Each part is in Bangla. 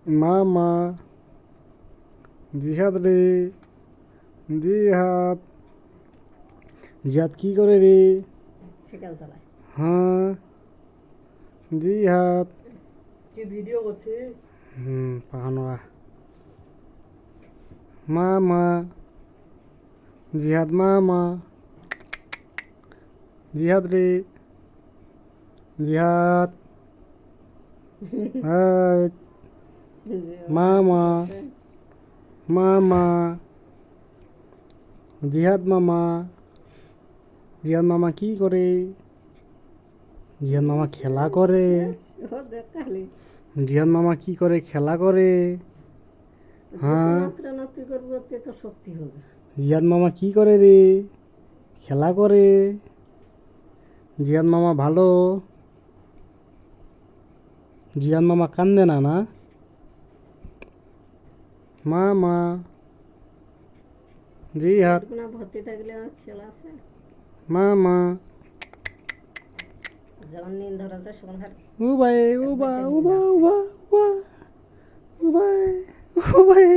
মামা জিহাদ রে জিহাদ জিহাদ কি করে রে? সাইকেল চালায়। হ্যাঁ জিহাদ কি ভিডিও করছে? পাহানোরা মামা জিহাদ মামা জিহাদ রে জিহাদ এই, মামা মামা জিহাদ মামা জিহাদ মামা কি করে? জিহাদ মামা খেলা করে। ও দেখ খালি জিহাদ মামা কি করে? খেলা করে। হ্যাঁ নাত্রি করবো ওতে তো শক্তি হবে। জিহাদ মামা কি করে রে? খেলা করে। জিহাদ মামা ভালো। জিহাদ মামা কান্দে না না? মামা জিহাদ না ভর্তি থাকলে আমার খেলা আছে। মামা যখন নিন ধরেছে সেখান উবাই উবা উবা উবা উবা উবাই উবাই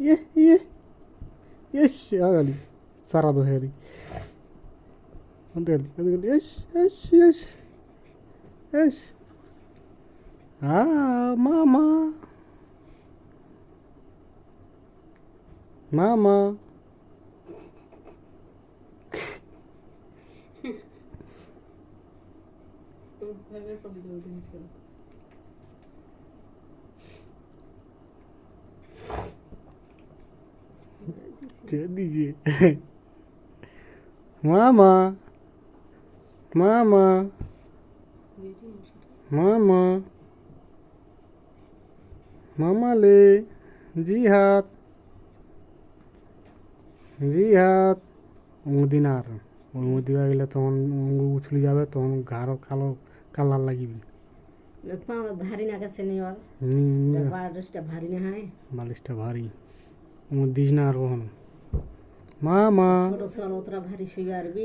ইয়ে ইয়ে ইস আগালি সারা দো হেরি অন্তলি অন্তলি ইস ইস ইস ইস মামা মামা दीजिए मामा मामा मामा मामा ले जिहाद जिहाद মুদিন আর ওই মুদি হয়ে গেলে তখন উছলি যাবে তখন গাঢ় কালো কালার লাগিবি ভারী না গেছে নি ওর বালিশটা ভারী না হয় বালিশটা ভারী দিস না আর কখনো মামা ছোট ছোট ভারী শুয়ে আরবি।